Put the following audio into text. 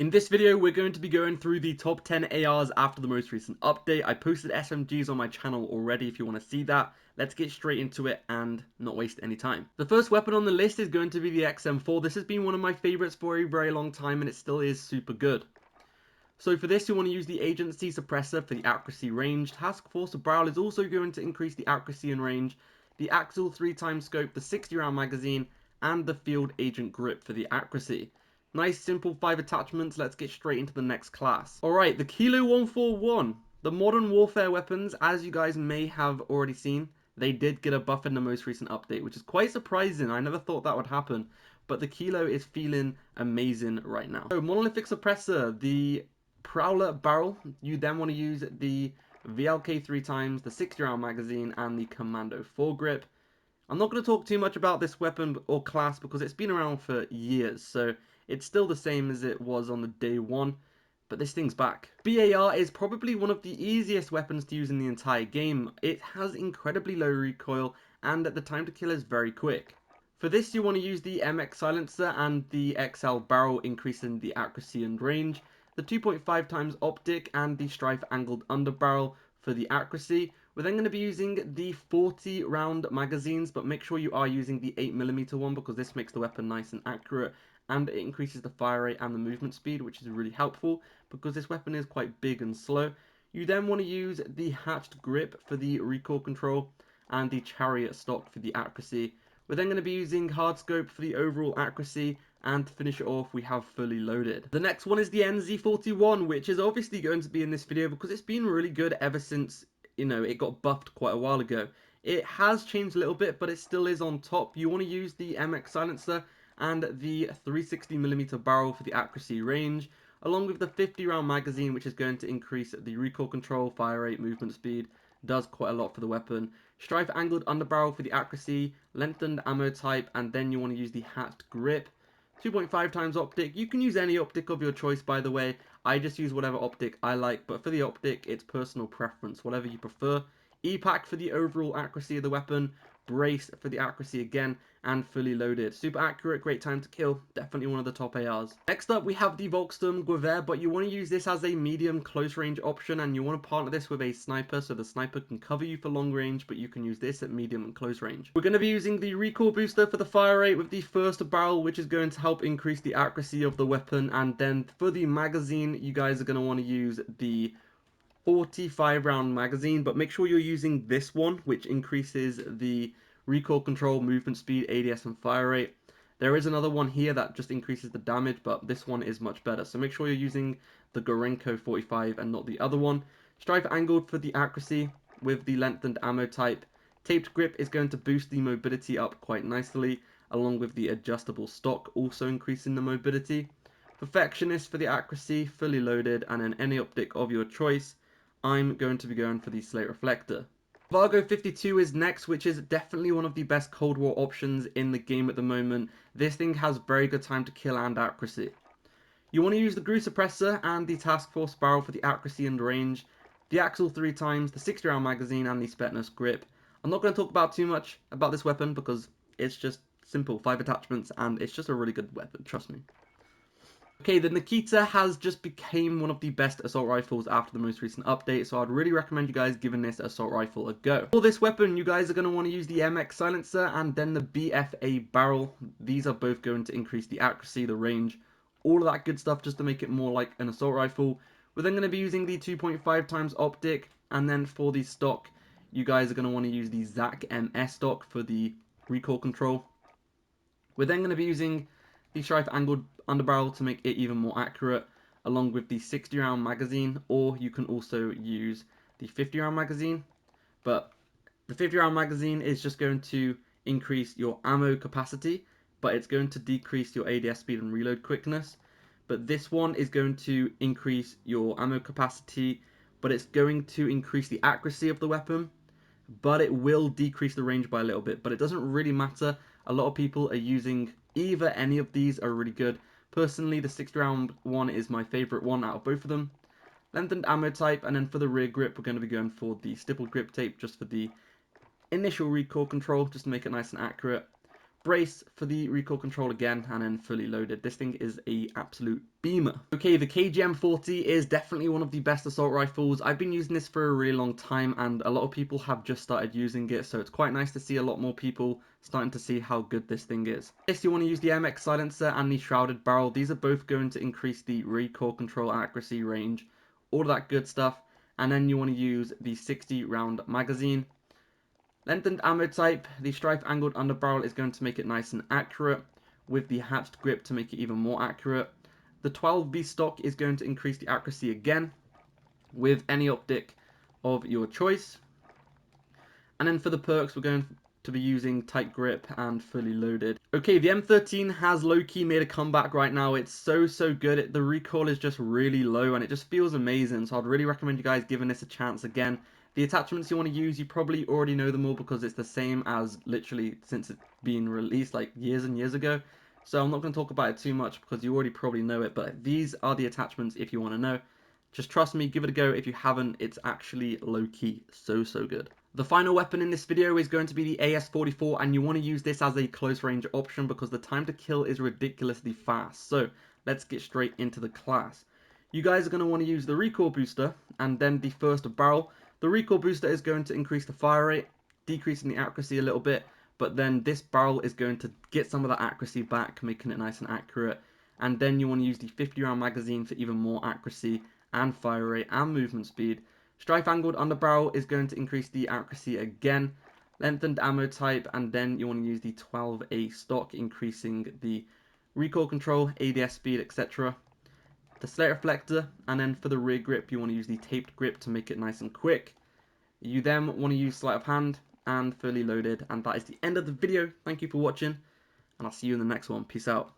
In this video, we're going to be going through the top 10 ARs after the most recent update. I posted SMGs on my channel already if you want to see that. Let's get straight into it and not waste any time. The first weapon on the list is going to be the XM4. This has been one of my favorites for a very long time and it still is super good. So for this, you want to use the agency suppressor for the accuracy range. Task Force Barrel is also going to increase the accuracy and range. The Axle 3x scope, the 60 round magazine, and the field agent grip for the accuracy. Nice simple 5 attachments, let's get straight into the next class. Alright, the Kilo 141. The modern warfare weapons, as you guys may have already seen, they did get a buff in the most recent update, which is quite surprising. I never thought that would happen, but the Kilo is feeling amazing right now. So, monolithic suppressor, the Prowler barrel, you then want to use the VLK 3x, the 60 round magazine, and the Commando foregrip. I'm not going to talk too much about this weapon or class because it's been around for years, so it's still the same as it was on the day one, but this thing's back. BAR is probably one of the easiest weapons to use in the entire game. It has incredibly low recoil, and the time to kill is very quick. For this, you want to use the MX silencer and the XL barrel, increasing the accuracy and range, the 2.5x optic, and the strife angled underbarrel for the accuracy. We're then going to be using the 40 round magazines, but make sure you are using the 8mm one because this makes the weapon nice and accurate, and it increases the fire rate and the movement speed, which is really helpful because this weapon is quite big and slow. You then want to use the hatched grip for the recoil control and the chariot stock for the accuracy. We're then going to be using hard scope for the overall accuracy, and to finish it off we have fully loaded. The next one is the NZ41, which is obviously going to be in this video because it's been really good ever since, you know, it got buffed quite a while ago. It has changed a little bit, but it still is on top. You want to use the MX silencer and the 360mm barrel for the accuracy range, along with the 50 round magazine, which is going to increase the recoil control, fire rate, movement speed, does quite a lot for the weapon. Strife angled underbarrel for the accuracy, lengthened ammo type, and then you want to use the hatched grip. 2.5x optic. You can use any optic of your choice, by the way. I just use whatever optic I like, but for the optic, it's personal preference, whatever you prefer. E-pack for the overall accuracy of the weapon, brace for the accuracy again, and fully loaded. Super accurate, great time to kill, definitely one of the top ARs. Next up, we have the Volksturm Gewehr, but you want to use this as a medium close range option, and you want to partner this with a sniper, so the sniper can cover you for long range, but you can use this at medium and close range. We're going to be using the recoil booster for the fire rate with the first barrel, which is going to help increase the accuracy of the weapon, and then for the magazine, you guys are going to want to use the 45 round magazine, but make sure you're using this one, which increases the recoil control, movement speed, ADS, and fire rate. There is another one here that just increases the damage, but this one is much better. So make sure you're using the Gorenko 45 and not the other one. Strife angled for the accuracy with the lengthened ammo type. Taped grip is going to boost the mobility up quite nicely, along with the adjustable stock also increasing the mobility. Perfectionist for the accuracy, fully loaded, and in any optic of your choice. I'm going to be going for the slate reflector. Vargo 52 is next, which is definitely one of the best Cold War options in the game at the moment. This thing has very good time to kill and accuracy. You want to use the Gru suppressor and the Task Force barrel for the accuracy and range, the Axle 3x, the 60 round magazine, and the Spetness grip. I'm not going to talk about too much about this weapon because it's just simple 5 attachments and it's just a really good weapon, trust me. Okay, the Nikita has just became one of the best assault rifles after the most recent update, so I'd really recommend you guys giving this assault rifle a go. For this weapon, you guys are going to want to use the MX silencer and then the BFA barrel. These are both going to increase the accuracy, the range, all of that good stuff just to make it more like an assault rifle. We're then going to be using the 2.5x optic, and then for the stock, you guys are going to want to use the ZAC MS stock for the recoil control. We're then going to be using the strife angled underbarrel to make it even more accurate, along with the 60 round magazine, or you can also use the 50 round magazine, but the 50 round magazine is just going to increase your ammo capacity, but it's going to decrease your ADS speed and reload quickness. But this one is going to increase your ammo capacity, but it's going to increase the accuracy of the weapon, but it will decrease the range by a little bit, but it doesn't really matter. A lot of people are using either, any of these are really good. Personally, the 60 round one is my favorite one out of both of them. Lengthened ammo type, and then for the rear grip, we're going to be going for the stippled grip tape just for the initial recoil control, just to make it nice and accurate. brace for the recoil control again, and then fully loaded. This thing is a absolute beamer. Okay, the KGM40 is definitely one of the best assault rifles. I've been using this for a really long time, and a lot of people have just started using it, so it's quite nice to see a lot more people starting to see how good this thing is. Yes, you want to use the MX silencer and the shrouded barrel. These are both going to increase the recoil control, accuracy, range, all of that good stuff. And then you want to use the 60 round magazine. Lengthened ammo type, the strife angled underbarrel is going to make it nice and accurate, with the hatched grip to make it even more accurate. The 12B stock is going to increase the accuracy again, with any optic of your choice. And then for the perks, we're going to be using tight grip and fully loaded. Okay, the M13 has low-key made a comeback right now. It's so good. The recoil is just really low and it just feels amazing, so I'd really recommend you guys giving this a chance again. The attachments you want to use, you probably already know them all because it's the same as literally since it's been released like years and years ago. So I'm not going to talk about it too much because you already probably know it, but these are the attachments if you want to know. Just trust me, give it a go. If you haven't, it's actually low-key so good. The final weapon in this video is going to be the AS44, and you want to use this as a close range option because the time to kill is ridiculously fast. So let's get straight into the class. You guys are going to want to use the recoil booster and then the first barrel. The recoil booster is going to increase the fire rate, decreasing the accuracy a little bit, but then this barrel is going to get some of that accuracy back, making it nice and accurate. And then you want to use the 50 round magazine for even more accuracy and fire rate and movement speed. Strife angled underbarrel is going to increase the accuracy again. Lengthened ammo type, and then you want to use the 12A stock, increasing the recoil control, ADS speed, etc. The slate reflector, and then for the rear grip, you want to use the taped grip to make it nice and quick. You then want to use sleight of hand and fully loaded, and that is the end of the video. Thank you for watching, and I'll see you in the next one. Peace out.